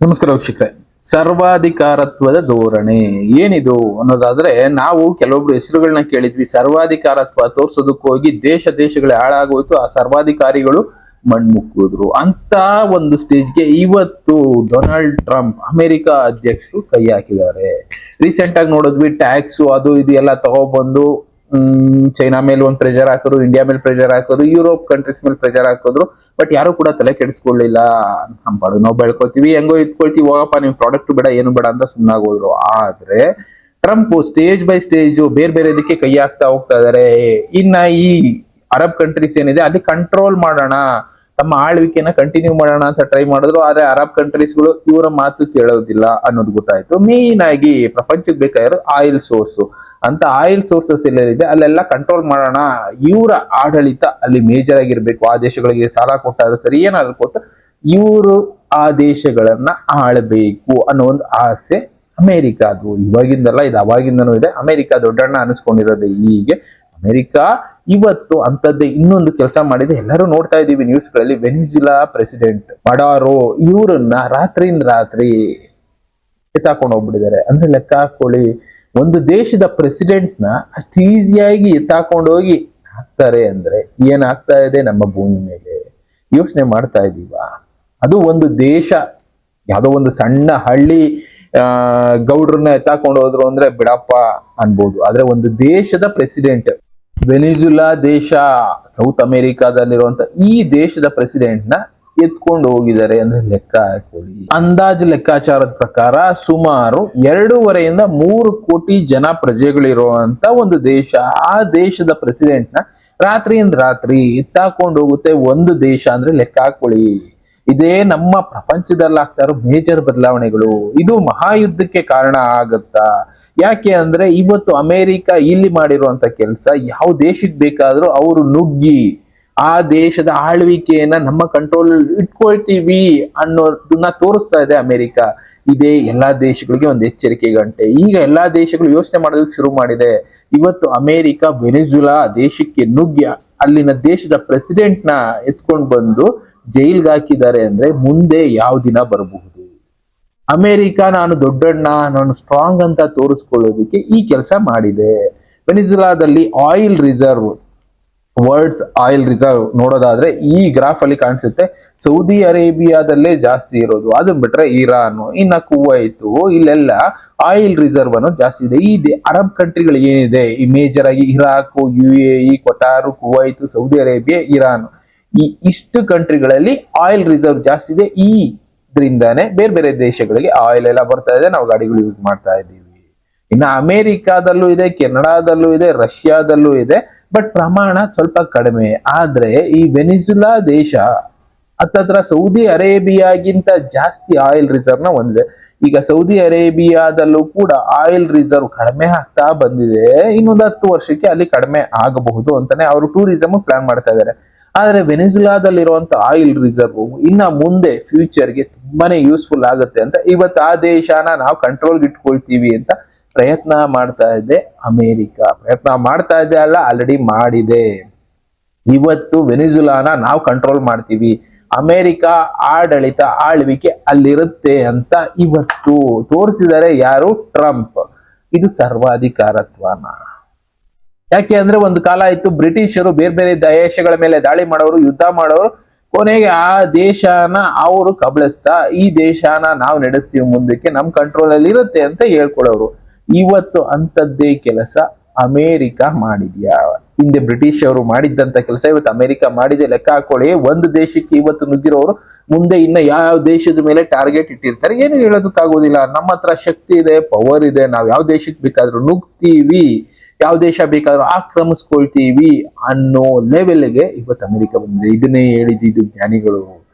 ನಮಸ್ಕಾರ ವೀಕ್ಷಕರೇ. ಸರ್ವಾಧಿಕಾರತ್ವದ ಧೋರಣೆ ಏನಿದು ಅನ್ನೋದಾದ್ರೆ, ನಾವು ಕೆಲವೊಬ್ರು ಹೆಸರುಗಳನ್ನ ಕೇಳಿದ್ವಿ. ಸರ್ವಾಧಿಕಾರತ್ವ ತೋರ್ಸೋದಕ್ಕೆ ಹೋಗಿ ದೇಶಗಳೇ ಹಾಳಾಗೋಯ್ತು, ಆ ಸರ್ವಾಧಿಕಾರಿಗಳು ಮಣ್ಮುಕ್ಕಿದ್ರು ಅಂತ ಒಂದು ಸ್ಟೇಜ್ಗೆ ಇವತ್ತು ಡೊನಾಲ್ಡ್ ಟ್ರಂಪ್ ಅಮೆರಿಕ ಅಧ್ಯಕ್ಷರು ಕೈ ಹಾಕಿದ್ದಾರೆ. ರೀಸೆಂಟ್ ಆಗಿ ನೋಡಿದ್ವಿ, ಟ್ಯಾಕ್ಸ್ ಅದು ಇದು ಎಲ್ಲ ತಗೊಬಂದು ಚೈನಾ ಮೇಲೆ ಒಂದು ಪ್ರೆಷರ್ ಹಾಕಿದ್ರು, ಇಂಡಿಯಾ ಮೇಲೆ ಪ್ರೆಷರ್ ಹಾಕಿದ್ರು, ಯುರೋಪ್ ಕಂಟ್ರೀಸ್ ಮೇಲೆ ಪ್ರೆಷರ್ ಹಾಕಿದ್ರು. ಬಟ್ ಯಾರು ಕೂಡ ತಲೆ ಕೆಡಿಸ್ಕೊಳ್ಳಿಲ್ಲ. ನಮ್ಮ ಪಾಡು ನಾವು ಬೆಳ್ಕೊತೀವಿ, ಹೆಂಗೋ ಇದ್ಕೊಳ್ತೀವಿ, ಹೋಗಪ್ಪ ನಿಮ್ ಪ್ರಾಡಕ್ಟ್ ಬೇಡ ಏನು ಬೇಡ ಅಂತ ಸುಮ್ಮನಾಗೋದ್ರು. ಆದ್ರೆ ಟ್ರಂಪ್ ಸ್ಟೇಜ್ ಬೈ ಸ್ಟೇಜ್ ಬೇರೆ ಬೇರೆ ಇದಕ್ಕೆ ಕೈ ಹಾಕ್ತಾ ಹೋಗ್ತಾ ಇದಾರೆ. ಇನ್ನ ಈ ಅರಬ್ ಕಂಟ್ರೀಸ್ ಏನಿದೆ ಅಲ್ಲಿ ಕಂಟ್ರೋಲ್ ಮಾಡೋಣ, ತಮ್ಮ ಆಳ್ವಿಕೆನ ಕಂಟಿನ್ಯೂ ಮಾಡೋಣ ಅಂತ ಟ್ರೈ ಮಾಡಿದ್ರು. ಆದ್ರೆ ಅರಬ್ ಕಂಟ್ರೀಸ್ಗಳು ಇವರ ಮಾತು ಕೇಳೋದಿಲ್ಲ ಅನ್ನೋದು ಗೊತ್ತಾಯ್ತು. ಮೇನ್ ಆಗಿ ಪ್ರಪಂಚಕ್ಕೆ ಬೇಕಾಗಿರೋ ಆಯಿಲ್ ಸೋರ್ಸ್ ಅಂತ ಆಯಿಲ್ ಸೋರ್ಸಸ್ ಎಲ್ಲೆಲ್ಲಿದೆ ಅಲ್ಲೆಲ್ಲ ಕಂಟ್ರೋಲ್ ಮಾಡೋಣ, ಇವರ ಆಡಳಿತ ಅಲ್ಲಿ ಮೇಜರ್ ಆಗಿರ್ಬೇಕು. ಆ ದೇಶಗಳಿಗೆ ಸಾಲ ಕೊಟ್ಟಾದ್ರೆ ಸರಿ, ಏನಾದ್ರು ಕೊಟ್ಟು ಇವರು ಆ ದೇಶಗಳನ್ನ ಆಳ್ಬೇಕು ಅನ್ನೋ ಒಂದು ಆಸೆ ಅಮೆರಿಕಾದು. ಇವಾಗಿಂದಲ್ಲ, ಇದು ಅವಾಗಿಂದನೂ ಇದೆ. ಅಮೆರಿಕ ದೊಡ್ಡಣ್ಣ ಅನಿಸ್ಕೊಂಡಿರೋದು ಹೀಗೆ. ಅಮೆರಿಕ ಇವತ್ತು ಅಂತದ್ದೇ ಇನ್ನೊಂದು ಕೆಲಸ ಮಾಡಿದೆ, ಎಲ್ಲರೂ ನೋಡ್ತಾ ಇದೀವಿ ನ್ಯೂಸ್ ಗಳಲ್ಲಿ. ವೆನಿಜುಲಾ ಪ್ರೆಸಿಡೆಂಟ್ ಮಡಾರೋ ಇವರನ್ನ ರಾತ್ರಿಯಿಂದ ರಾತ್ರಿ ಎತ್ತಾಕೊಂಡು ಹೋಗ್ಬಿಟ್ಟಿದ್ದಾರೆ. ಅಂದ್ರೆ ಲೆಕ್ಕ ಹಾಕೊಳ್ಳಿ, ಒಂದು ದೇಶದ ಪ್ರೆಸಿಡೆಂಟ್ ನ ಅಷ್ಟು ಈಸಿಯಾಗಿ ಎತ್ತಾಕೊಂಡು ಹೋಗಿ ಹಾಕ್ತಾರೆ ಅಂದ್ರೆ ಏನಾಗ್ತಾ ಇದೆ ನಮ್ಮ ಭೂಮಿ ಮೇಲೆ ಯೋಚನೆ ಮಾಡ್ತಾ ಇದೀವ? ಅದು ಒಂದು ದೇಶ, ಯಾವ್ದೋ ಒಂದು ಸಣ್ಣ ಹಳ್ಳಿ ಗೌಡ್ರನ್ನ ಎತ್ತಾಕೊಂಡು ಹೋದ್ರು ಅಂದ್ರೆ ಬಿಡಪ್ಪ ಅನ್ಬೋದು. ಆದ್ರೆ ಒಂದು ದೇಶದ ಪ್ರೆಸಿಡೆಂಟ್, ವೆನಿಜುಲಾ ದೇಶ ಸೌತ್ ಅಮೆರಿಕಾದಲ್ಲಿರುವಂತ ಈ ದೇಶದ ಪ್ರೆಸಿಡೆಂಟ್ ನ ಎತ್ಕೊಂಡು ಹೋಗಿದ್ದಾರೆ ಅಂದ್ರೆ ಲೆಕ್ಕ ಹಾಕೊಳ್ಳಿ. ಅಂದಾಜು ಲೆಕ್ಕಾಚಾರದ ಪ್ರಕಾರ ಸುಮಾರು 2.5 ಇಂದ 3 ಕೋಟಿ ಜನ ಪ್ರಜೆಗಳಿರುವಂತ ಒಂದು ದೇಶ. ಆ ದೇಶದ ಪ್ರೆಸಿಡೆಂಟ್ ನ ರಾತ್ರಿಯಿಂದ ರಾತ್ರಿ ಎತ್ತಾಕೊಂಡು ಹೋಗುತ್ತೆ ಒಂದು ದೇಶ ಅಂದ್ರೆ ಲೆಕ್ಕ ಹಾಕೊಳ್ಳಿ. ಇದೇ ನಮ್ಮ ಪ್ರಪಂಚದಲ್ಲಿ ಆಗ್ತಾ ಇರೋ ಮೇಜರ್ ಬದಲಾವಣೆಗಳು. ಇದು ಮಹಾಯುದ್ಧಕ್ಕೆ ಕಾರಣ ಆಗತ್ತಾ? ಯಾಕೆ ಅಂದ್ರೆ ಇವತ್ತು ಅಮೆರಿಕ ಇಲ್ಲಿ ಮಾಡಿರುವಂತ ಕೆಲಸ, ಯಾವ ದೇಶಕ್ಕೆ ಬೇಕಾದ್ರೂ ಅವರು ನುಗ್ಗಿ ಆ ದೇಶದ ಆಳ್ವಿಕೆಯನ್ನ ನಮ್ಮ ಕಂಟ್ರೋಲ್ ಇಟ್ಕೊಳ್ತೀವಿ ಅನ್ನೋದನ್ನ ತೋರಿಸ್ತಾ ಇದೆ ಅಮೆರಿಕ. ಇದೇ ಎಲ್ಲಾ ದೇಶಗಳಿಗೆ ಒಂದು ಎಚ್ಚರಿಕೆ ಗಂಟೆ. ಈಗ ಎಲ್ಲಾ ದೇಶಗಳು ಯೋಚನೆ ಮಾಡೋದಕ್ಕೆ ಶುರು ಮಾಡಿದೆ. ಇವತ್ತು ಅಮೆರಿಕ ವೆನಿಜುಲಾ ದೇಶಕ್ಕೆ ನುಗ್ಗಿ ಅಲ್ಲಿನ ದೇಶದ ಪ್ರೆಸಿಡೆಂಟ್ ನ ಎತ್ಕೊಂಡು ಬಂದು ಜೈಲ್ಗೆ ಹಾಕಿದ್ದಾರೆ ಅಂದ್ರೆ ಮುಂದೆ ಯಾವ ದಿನ ಬರಬಹುದು? ಅಮೆರಿಕ ನಾನು ದೊಡ್ಡಣ್ಣ, ನಾನು ಸ್ಟ್ರಾಂಗ್ ಅಂತ ತೋರಿಸ್ಕೊಳ್ಳೋದಕ್ಕೆ ಈ ಕೆಲಸ ಮಾಡಿದೆ. ವೆನಿಜುಲಾದಲ್ಲಿ oil reserve, world's oil reserve ನೋಡೋದಾದ್ರೆ ಈ ಗ್ರಾಫ್ ಅಲ್ಲಿ ಕಾಣಿಸುತ್ತೆ. ಸೌದಿ ಅರೇಬಿಯಾದಲ್ಲೇ ಜಾಸ್ತಿ ಇರೋದು, ಅದನ್ನ ಬಿಟ್ರೆ ಇರಾನ್, ಇನ್ನ ಕುವೈತು, ಇಲ್ಲೆಲ್ಲ ಆಯಿಲ್ ರಿಸರ್ವ್ ಅನ್ನೋದು ಜಾಸ್ತಿ ಇದೆ. ಈ ಅರಬ್ ಕಂಟ್ರಿಗಳು ಏನಿದೆ, ಈ ಮೇಜರ್ ಆಗಿ Iraq, UAE, Qatar, Kuwait, Saudi Arabia, Iran, ಈ ಇಷ್ಟು ಕಂಟ್ರಿಗಳಲ್ಲಿ ಆಯಿಲ್ ರಿಸರ್ವ್ ಜಾಸ್ತಿ ಇದೆ. ಇದರಿಂದಾನೆ ಬೇರೆ ಬೇರೆ ದೇಶಗಳಿಗೆ ಆಯಿಲ್ ಎಲ್ಲ ಬರ್ತಾ ಇದೆ, ನಾವು ಗಾಡಿಗಳು ಯೂಸ್ ಮಾಡ್ತಾ ಇದ್ದೀವಿ. ಇನ್ನು ಅಮೆರಿಕಾದಲ್ಲೂ ಇದೆ, ಕೆನಡಾದಲ್ಲೂ ಇದೆ, ರಷ್ಯಾದಲ್ಲೂ ಇದೆ, ಬಟ್ ಪ್ರಮಾಣ ಸ್ವಲ್ಪ ಕಡಿಮೆ. ಆದ್ರೆ ಈ ವೆನಿಜುಲಾ ದೇಶ ಹತ್ತತ್ರ ಸೌದಿ ಅರೇಬಿಯಾಗಿಂತ ಜಾಸ್ತಿ ಆಯಿಲ್ ರಿಸರ್ವ್ ನ ಹೊಂದಿದೆ. ಈಗ ಸೌದಿ ಅರೇಬಿಯಾದಲ್ಲೂ ಕೂಡ ಆಯಿಲ್ ರಿಸರ್ವ್ ಕಡಿಮೆ ಆಗ್ತಾ ಬಂದಿದೆ. ಇನ್ನೊಂದು 10 ವರ್ಷಕ್ಕೆ ಅಲ್ಲಿ ಕಡಿಮೆ ಆಗಬಹುದು ಅಂತಾನೆ ಅವರು ಟೂರಿಸಂ ಪ್ಲಾನ್ ಮಾಡ್ತಾ ಇದ್ದಾರೆ. ಆದ್ರೆ ವೆನಿಜುಲಾದಲ್ಲಿರುವಂತ ಆಯಿಲ್ ರಿಸರ್ವ್ ಇನ್ನ ಮುಂದೆ ಫ್ಯೂಚರ್ಗೆ ತುಂಬಾನೇ ಯೂಸ್ಫುಲ್ ಆಗುತ್ತೆ ಅಂತ ಇವತ್ತು ಆ ದೇಶನ ನಾವು ಕಂಟ್ರೋಲ್ಗೆ ಇಟ್ಕೊಳ್ತೀವಿ ಅಂತ ಪ್ರಯತ್ನ ಮಾಡ್ತಾ ಇದೆ ಅಮೆರಿಕ. ಪ್ರಯತ್ನ ಮಾಡ್ತಾ ಇದೆ ಅಲ್ಲ, ಆಲ್ರೆಡಿ ಮಾಡಿದೆ. ಇವತ್ತು ವೆನಿಜುಲಾನ ನಾವು ಕಂಟ್ರೋಲ್ ಮಾಡ್ತೀವಿ, ಅಮೆರಿಕ ಆಡಳಿತ ಆಳ್ವಿಕೆ ಅಲ್ಲಿರುತ್ತೆ ಅಂತ ಇವತ್ತು ತೋರಿಸಿದ್ದಾರೆ ಯಾರು? ಟ್ರಂಪ್. ಇದು ಸರ್ವಾಧಿಕಾರತ್ವನ. ಯಾಕೆ ಅಂದ್ರೆ ಒಂದು ಕಾಲ ಇತ್ತು, ಬ್ರಿಟಿಷರು ಬೇರೆ ಬೇರೆ ದೇಶಗಳ ಮೇಲೆ ದಾಳಿ ಮಾಡೋರು, ಯುದ್ಧ ಮಾಡೋರು, ಕೊನೆಗೆ ಆ ದೇಶನ ಅವರು ಕಬಳಿಸ್ತಾ ಈ ದೇಶನ ನಾವು ನಡೆಸ್ತೀವಿ ಮುಂದಕ್ಕೆ, ನಮ್ ಕಂಟ್ರೋಲ್ ಅಲ್ಲಿ ಇರುತ್ತೆ ಅಂತ ಹೇಳ್ಕೊಡೋರು. ಇವತ್ತು ಅಂತದ್ದೇ ಕೆಲಸ ಅಮೆರಿಕ ಮಾಡಿದ್ಯಾ? ಹಿಂದೆ ಬ್ರಿಟಿಷ್ ಅವರು ಮಾಡಿದ್ದಂತ ಕೆಲಸ ಇವತ್ತು ಅಮೆರಿಕ ಮಾಡಿದೆ. ಲೆಕ್ಕ ಹಾಕೊಳ್ಳಿ, ಒಂದು ದೇಶಕ್ಕೆ ಇವತ್ತು ನುಗ್ಗಿರೋರು ಮುಂದೆ ಇನ್ನ ಯಾವ ದೇಶದ ಮೇಲೆ ಟಾರ್ಗೆಟ್ ಇಟ್ಟಿರ್ತಾರೆ ಏನು ಹೇಳೋದಕ್ಕಾಗೋದಿಲ್ಲ. ನಮ್ಮ ಹತ್ರ ಶಕ್ತಿ ಇದೆ, ಪವರ್ ಇದೆ, ನಾವ್ ಯಾವ ದೇಶಕ್ಕೆ ಬೇಕಾದ್ರೂ ನುಗ್ತೀವಿ, ಯಾವ ದೇಶ ಬೇಕಾದ್ರೂ ಆಕ್ರಮಿಸ್ಕೊಳ್ತೀವಿ ಅನ್ನೋ ಲೆವೆಲ್ಗೆ ಇವತ್ತು ಅಮೆರಿಕ ಬಂದಿದೆ. ಇದನ್ನೇ ಹೇಳಿದ್ದು ಜ್ಞಾನಿಗಳು.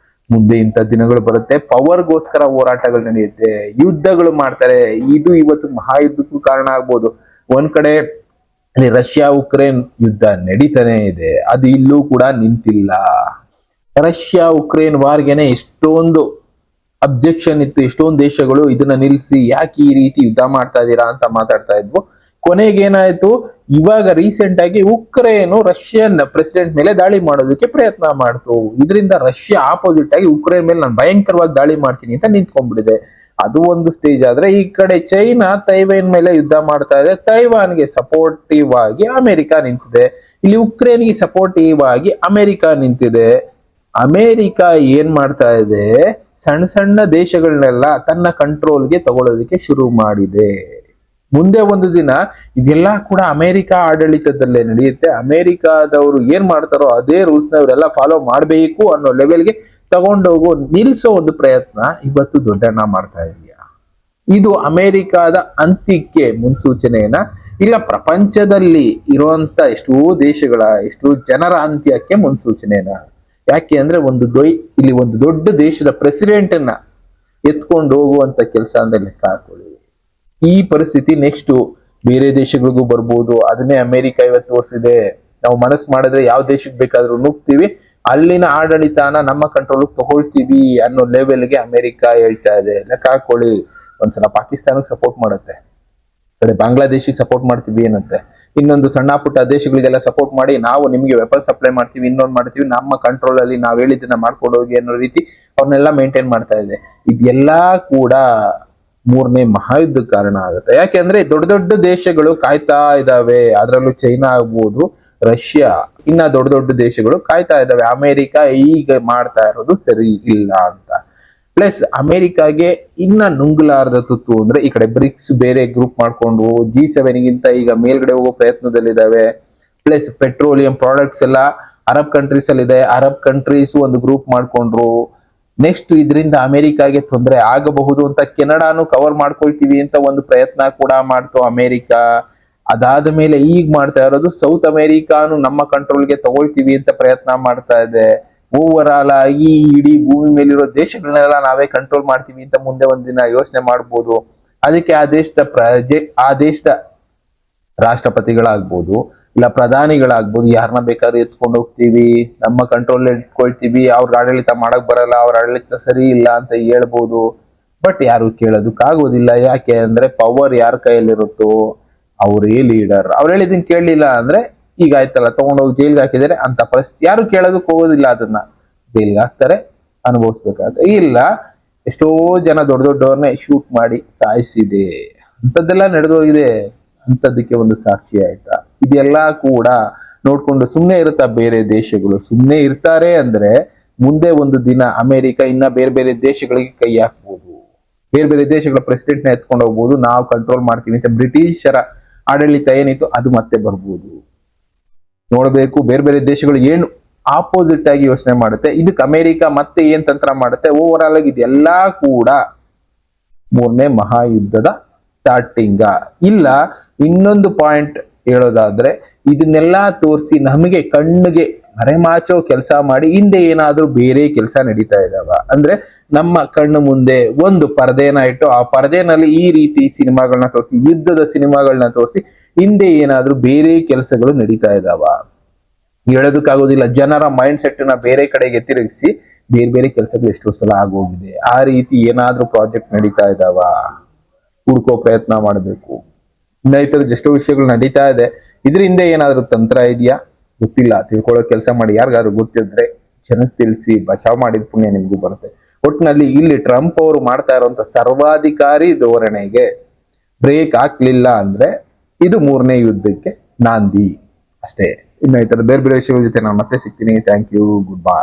ಮುಂದೆ ಇಂಥ ದಿನಗಳು ಬರುತ್ತೆ, ಪವರ್ಗೋಸ್ಕರ ಹೋರಾಟಗಳು ನಡೆಯುತ್ತೆ, ಯುದ್ಧಗಳು ಮಾಡ್ತಾರೆ. ಇದು ಇವತ್ತು ಮಹಾಯುದ್ಧಕ್ಕೂ ಕಾರಣ ಆಗ್ಬೋದು. ಒಂದ್ ಕಡೆ ಅಲ್ಲಿ ರಷ್ಯಾ ಉಕ್ರೇನ್ ಯುದ್ಧ ನಡೀತಾನೆ ಇದೆ, ಅದು ಇಲ್ಲೂ ಕೂಡ ನಿಂತಿಲ್ಲ. ರಷ್ಯಾ ಉಕ್ರೇನ್ ವಾರ್ಗೆನೆ ಎಷ್ಟೊಂದು ಅಬ್ಜೆಕ್ಷನ್ ಇತ್ತು, ಎಷ್ಟೊಂದು ದೇಶಗಳು ಇದನ್ನ ನಿಲ್ಲಿಸಿ ಯಾಕೆ ಈ ರೀತಿ ಯುದ್ಧ ಮಾಡ್ತಾ ಇದ್ದೀರಾ ಅಂತ ಮಾತಾಡ್ತಾ ಇದ್ವು. ಕೊನೆಗೇನಾಯ್ತು, ಇವಾಗ ರೀಸೆಂಟ್ ಆಗಿ ಉಕ್ರೇನು ರಷ್ಯನ್ ಪ್ರೆಸಿಡೆಂಟ್ ಮೇಲೆ ದಾಳಿ ಮಾಡೋದಕ್ಕೆ ಪ್ರಯತ್ನ ಮಾಡ್ತು. ಇದರಿಂದ ರಷ್ಯಾ ಆಪೋಸಿಟ್ ಆಗಿ ಉಕ್ರೇನ್ ಮೇಲೆ ನಾನು ಭಯಂಕರವಾಗಿ ದಾಳಿ ಮಾಡ್ತೀನಿ ಅಂತ ನಿಂತ್ಕೊಂಡ್ಬಿಟ್ಟಿದೆ. ಅದು ಒಂದು ಸ್ಟೇಜ್ ಆದ್ರೆ, ಈ ಕಡೆ ಚೈನಾ ತೈವಾನ್ ಮೇಲೆ ಯುದ್ಧ ಮಾಡ್ತಾ ಇದೆ. ತೈವಾನ್ಗೆ ಸಪೋರ್ಟಿವ್ ಆಗಿ ಅಮೆರಿಕ ನಿಂತಿದೆ. ಇಲ್ಲಿ ಉಕ್ರೇನ್ಗೆ ಸಪೋರ್ಟಿವ್ ಆಗಿ ಅಮೆರಿಕ ನಿಂತಿದೆ. ಅಮೆರಿಕ ಏನ್ ಮಾಡ್ತಾ ಇದೆ, ಸಣ್ಣ ಸಣ್ಣ ದೇಶಗಳನ್ನೆಲ್ಲ ತನ್ನ ಕಂಟ್ರೋಲ್ಗೆ ತಗೊಳ್ಳೋದಕ್ಕೆ ಶುರು ಮಾಡಿದೆ. ಮುಂದೆ ಒಂದು ದಿನ ಇದೆಲ್ಲ ಕೂಡ ಅಮೆರಿಕ ಆಡಳಿತದಲ್ಲೇ ನಡೆಯುತ್ತೆ. ಅಮೆರಿಕಾದವರು ಏನ್ ಮಾಡ್ತಾರೋ ಅದೇ ರೂಲ್ಸ್ ನ ಇವರೆಲ್ಲ ಫಾಲೋ ಮಾಡಬೇಕು ಅನ್ನೋ ಲೆವೆಲ್ಗೆ ತಗೊಂಡೋಗೋ ನಿಲ್ಸೋ ಒಂದು ಪ್ರಯತ್ನ ಇವತ್ತು ದೊಡ್ಡಣ್ಣ ಮಾಡ್ತಾ ಇದೆಯಾ? ಇದು ಅಮೆರಿಕಾದ ಅಂತ್ಯಕ್ಕೆ ಮುನ್ಸೂಚನೆಯನ್ನ, ಇಲ್ಲ ಪ್ರಪಂಚದಲ್ಲಿ ಇರುವಂತ ಎಷ್ಟೋ ದೇಶಗಳ ಎಷ್ಟೋ ಜನರ ಅಂತ್ಯಕ್ಕೆ ಮುನ್ಸೂಚನೆಯನ್ನ? ಯಾಕೆ ಅಂದ್ರೆ ಇಲ್ಲಿ ಒಂದು ದೊಡ್ಡ ದೇಶದ ಪ್ರೆಸಿಡೆಂಟ್ ಅನ್ನ ಎತ್ಕೊಂಡು ಹೋಗುವಂತ ಕೆಲಸ ಅಂದ್ರೆ ಲೆಕ್ಕ ಹಾಕೊಳ್ಳಿ. ಈ ಪರಿಸ್ಥಿತಿ ನೆಕ್ಸ್ಟ್ ಬೇರೆ ದೇಶಗಳಿಗೂ ಬರ್ಬೋದು. ಅದನ್ನೇ ಅಮೆರಿಕ ಇವತ್ತು ತೋರಿಸಿದೆ. ನಾವು ಮನಸ್ಸು ಮಾಡಿದ್ರೆ ಯಾವ ದೇಶಕ್ಕೆ ಬೇಕಾದ್ರೂ ನುಗ್ತೀವಿ, ಅಲ್ಲಿನ ಆಡಳಿತನ ನಮ್ಮ ಕಂಟ್ರೋಲ್ ತಗೊಳ್ತೀವಿ ಅನ್ನೋ ಲೆವೆಲ್ಗೆ ಅಮೆರಿಕ ಹೇಳ್ತಾ ಇದೆ. ಲೆಕ್ಕ ಹಾಕೊಳ್ಳಿ. ಒಂದ್ಸಲ ಪಾಕಿಸ್ತಾನಕ್ಕೆ ಸಪೋರ್ಟ್ ಮಾಡುತ್ತೆ, ಕಡೆ ಬಾಂಗ್ಲಾದೇಶಿಗೆ ಸಪೋರ್ಟ್ ಮಾಡ್ತೀವಿ ಏನಂತೆ, ಇನ್ನೊಂದು ಸಣ್ಣ ಪುಟ್ಟ ದೇಶಗಳಿಗೆಲ್ಲ ಸಪೋರ್ಟ್ ಮಾಡಿ ನಾವು ನಿಮ್ಗೆ ವೆಪನ್ ಸಪ್ಲೈ ಮಾಡ್ತೀವಿ, ಇನ್ನೊಂದು ಮಾಡ್ತೀವಿ, ನಮ್ಮ ಕಂಟ್ರೋಲ್ ಅಲ್ಲಿ ನಾವ್ ಹೇಳಿದ್ದನ್ನ ಮಾಡ್ಕೊಂಡು ಹೋಗಿ ಅನ್ನೋ ರೀತಿ ಅವ್ರನ್ನೆಲ್ಲ ಮೇಂಟೈನ್ ಮಾಡ್ತಾ ಇದೆ. ಇದೆಲ್ಲಾ ಕೂಡ ಮೂರನೇ ಮಹಾಯುದ್ಧಕ್ಕೆ ಕಾರಣ ಆಗುತ್ತೆ. ಯಾಕೆಂದ್ರೆ ದೊಡ್ಡ ದೊಡ್ಡ ದೇಶಗಳು ಕಾಯ್ತಾ ಇದಾವೆ. ಅದರಲ್ಲೂ ಚೈನಾ ಆಗ್ಬೋದು, ರಷ್ಯಾ, ಇನ್ನ ದೊಡ್ಡ ದೊಡ್ಡ ದೇಶಗಳು ಕಾಯ್ತಾ ಇದಾವೆ ಅಮೆರಿಕ ಈಗ ಮಾಡ್ತಾ ಇರೋದು ಸರಿ ಇಲ್ಲ ಅಂತ. ಪ್ಲಸ್ ಅಮೆರಿಕಾಗೆ ಇನ್ನ ನುಂಗ್ಲಾರ್ದ ತುತ್ತು ಅಂದ್ರೆ ಈ ಕಡೆ ಬ್ರಿಕ್ಸ್ ಬೇರೆ ಗ್ರೂಪ್ ಮಾಡ್ಕೊಂಡು G7 ಗಿಂತ ಈಗ ಮೇಲ್ಗಡೆ ಹೋಗೋ ಪ್ರಯತ್ನದಲ್ಲಿದ್ದಾವೆ. ಪ್ಲಸ್ ಪೆಟ್ರೋಲಿಯಂ ಪ್ರಾಡಕ್ಟ್ಸ್ ಎಲ್ಲ ಅರಬ್ ಕಂಟ್ರೀಸ್ ಅಲ್ಲಿ ಇದೆ, ಅರಬ್ ಕಂಟ್ರೀಸ್ ಒಂದು ಗ್ರೂಪ್ ಮಾಡ್ಕೊಂಡ್ರು. ನೆಕ್ಸ್ಟ್ ಇದರಿಂದ ಅಮೆರಿಕಾಗೆ ತೊಂದರೆ ಆಗಬಹುದು ಅಂತ ಕೆನಡಾನು ಕವರ್ ಮಾಡ್ಕೊಳ್ತೀವಿ ಅಂತ ಒಂದು ಪ್ರಯತ್ನ ಕೂಡ ಮಾಡ್ತು ಅಮೆರಿಕ. ಅದಾದ ಮೇಲೆ ಈಗ ಮಾಡ್ತಾ ಇರೋದು ಸೌತ್ ಅಮೆರಿಕಾನು ನಮ್ಮ ಕಂಟ್ರೋಲ್ಗೆ ತಗೊಳ್ತೀವಿ ಅಂತ ಪ್ರಯತ್ನ ಮಾಡ್ತಾ ಇದೆ. ಓವರ್ ಆಲ್ ಆಗಿ ಇಡೀ ಭೂಮಿ ಮೇಲಿರೋ ದೇಶಗಳನ್ನೆಲ್ಲ ನಾವೇ ಕಂಟ್ರೋಲ್ ಮಾಡ್ತೀವಿ ಅಂತ ಮುಂದೆ ಒಂದಿನ ಯೋಚನೆ ಮಾಡ್ಬೋದು. ಅದಕ್ಕೆ ಆ ದೇಶದ ರಾಷ್ಟ್ರಪತಿಗಳಾಗ್ಬೋದು, ಇಲ್ಲ ಪ್ರಧಾನಿಗಳಾಗ್ಬೋದು, ಯಾರನ್ನ ಬೇಕಾದ್ರೂ ಎತ್ಕೊಂಡು ಹೋಗ್ತೀವಿ, ನಮ್ಮ ಕಂಟ್ರೋಲ್ ಇಟ್ಕೊಳ್ತೀವಿ, ಅವ್ರ ಆಡಳಿತ ಮಾಡಕ್ ಬರಲ್ಲ, ಅವ್ರ ಆಡಳಿತ ಸರಿ ಇಲ್ಲ ಅಂತ ಹೇಳ್ಬೋದು. ಬಟ್ ಯಾರು ಕೇಳೋದಕ್ಕಾಗೋದಿಲ್ಲ. ಯಾಕೆ ಅಂದ್ರೆ ಪವರ್ ಯಾರ ಕೈಯಲ್ಲಿರುತ್ತೋ ಅವರೇ ಲೀಡರ್. ಅವ್ರು ಹೇಳಿದನ್ ಕೇಳಲಿಲ್ಲ ಅಂದ್ರೆ ಈಗ ಆಯ್ತಲ್ಲ, ತಗೊಂಡೋಗಿ ಜೈಲ್ಗೆ ಹಾಕಿದರೆ ಅಂತ ಪರಿಸ್ಥಿತಿ. ಯಾರು ಕೇಳೋದಕ್ಕೆ ಹೋಗೋದಿಲ್ಲ, ಅದನ್ನ ಜೈಲ್ಗೆ ಹಾಕ್ತಾರೆ, ಅನುಭವಿಸ್ಬೇಕಾಗುತ್ತೆ. ಇಲ್ಲ ಎಷ್ಟೋ ಜನ ದೊಡ್ಡ ದೊಡ್ಡವ್ರನ್ನೇ ಶೂಟ್ ಮಾಡಿ ಸಾಯಿಸಿದೆ, ಅಂತದ್ದೆಲ್ಲ ನಡೆದೋಗಿದೆ. ಅಂತದಕ್ಕೆ ಒಂದು ಸಾಕ್ಷಿ ಆಯ್ತಾ? ಇದೆಲ್ಲ ಕೂಡ ನೋಡ್ಕೊಂಡು ಸುಮ್ನೆ ಇರುತ್ತಾ ಬೇರೆ ದೇಶಗಳು? ಸುಮ್ನೆ ಇರ್ತಾರೆ ಅಂದ್ರೆ ಮುಂದೆ ಒಂದು ದಿನ ಅಮೆರಿಕ ಇನ್ನ ಬೇರೆ ಬೇರೆ ದೇಶಗಳಿಗೆ ಕೈ ಹಾಕ್ಬೋದು, ಬೇರೆ ಬೇರೆ ದೇಶಗಳ ಪ್ರೆಸಿಡೆಂಟ್ ನ ಎತ್ಕೊಂಡು ಹೋಗ್ಬೋದು, ನಾವು ಕಂಟ್ರೋಲ್ ಮಾಡ್ತೀವಿ ಅಂತ ಬ್ರಿಟಿಷರ ಆಡಳಿತ ಏನಿತ್ತು ಅದು ಮತ್ತೆ ಬರ್ಬೋದು. ನೋಡ್ಬೇಕು ಬೇರೆ ಬೇರೆ ದೇಶಗಳು ಏನು ಆಪೋಸಿಟ್ ಆಗಿ ಯೋಚನೆ ಮಾಡುತ್ತೆ, ಇದಕ್ಕೆ ಅಮೆರಿಕ ಮತ್ತೆ ಏನ್ ತಂತ್ರ ಮಾಡುತ್ತೆ. ಓವರ್ ಆಲ್ ಆಗಿ ಇದೆಲ್ಲಾ ಕೂಡ ಮೂರನೇ ಮಹಾಯುದ್ಧದ ಸ್ಟಾರ್ಟಿಂಗ್. ಇಲ್ಲ ಇನ್ನೊಂದು ಪಾಯಿಂಟ್ ಹೇಳೋದಾದ್ರೆ, ಇದನ್ನೆಲ್ಲಾ ತೋರಿಸಿ ನಮಗೆ ಕಣ್ಣಿಗೆ ಮರೆಮಾಚೋ ಕೆಲಸ ಮಾಡಿ ಹಿಂದೆ ಏನಾದ್ರೂ ಬೇರೆ ಕೆಲಸ ನಡೀತಾ ಇದಾವ ಅಂದ್ರೆ, ನಮ್ಮ ಕಣ್ಣು ಮುಂದೆ ಒಂದು ಪರದೆನ ಇಟ್ಟು ಆ ಪರದೆನಲ್ಲಿ ಈ ರೀತಿ ಸಿನಿಮಾಗಳನ್ನ ತೋರಿಸಿ, ಯುದ್ಧದ ಸಿನಿಮಾಗಳನ್ನ ತೋರಿಸಿ ಹಿಂದೆ ಏನಾದ್ರೂ ಬೇರೆ ಕೆಲಸಗಳು ನಡೀತಾ ಇದಾವ ಹೇಳೋದಕ್ಕಾಗೋದಿಲ್ಲ. ಜನರ ಮೈಂಡ್ ಸೆಟ್ ನ ಬೇರೆ ಕಡೆಗೆ ತಿರುಗಿಸಿ ಬೇರೆ ಬೇರೆ ಕೆಲಸಗಳು ಎಷ್ಟೋ ಸಲ ಆಗೋಗಿದೆ. ಆ ರೀತಿ ಏನಾದ್ರೂ ಪ್ರಾಜೆಕ್ಟ್ ನಡೀತಾ ಇದಾವ ಹುಡ್ಕೋ ಪ್ರಯತ್ನ ಮಾಡಬೇಕು. ಇನ್ನ ಈ ತರದ ಎಷ್ಟೋ ವಿಷಯಗಳು ನಡೀತಾ ಇದೆ. ಇದರಿಂದ ಏನಾದ್ರೂ ತಂತ್ರ ಇದೆಯಾ ಗೊತ್ತಿಲ್ಲ, ತಿಳ್ಕೊಳ್ಳೋ ಕೆಲಸ ಮಾಡಿ. ಯಾರಿಗಾದ್ರು ಗೊತ್ತಿದ್ರೆ ಜನಕ್ಕೆ ತಿಳಿಸಿ, ಬಚಾವ್ ಮಾಡಿದ ಪುಣ್ಯ ನಿಮ್ಗೂ ಬರುತ್ತೆ. ಒಟ್ಟಿನಲ್ಲಿ ಇಲ್ಲಿ ಟ್ರಂಪ್ ಅವರು ಮಾಡ್ತಾ ಇರುವಂತ ಸರ್ವಾಧಿಕಾರಿ ಧೋರಣೆಗೆ ಬ್ರೇಕ್ ಹಾಕ್ಲಿಲ್ಲ ಅಂದ್ರೆ ಇದು ಮೂರನೇ ಯುದ್ಧಕ್ಕೆ ನಾಂದಿ ಅಷ್ಟೇ. ಇನ್ನು ಈ ತರ ಬೇರೆ ಬೇರೆ ವಿಷಯಗಳ ಜೊತೆ ನಾನು ಮತ್ತೆ ಸಿಗ್ತೀನಿ. Thank you, good by.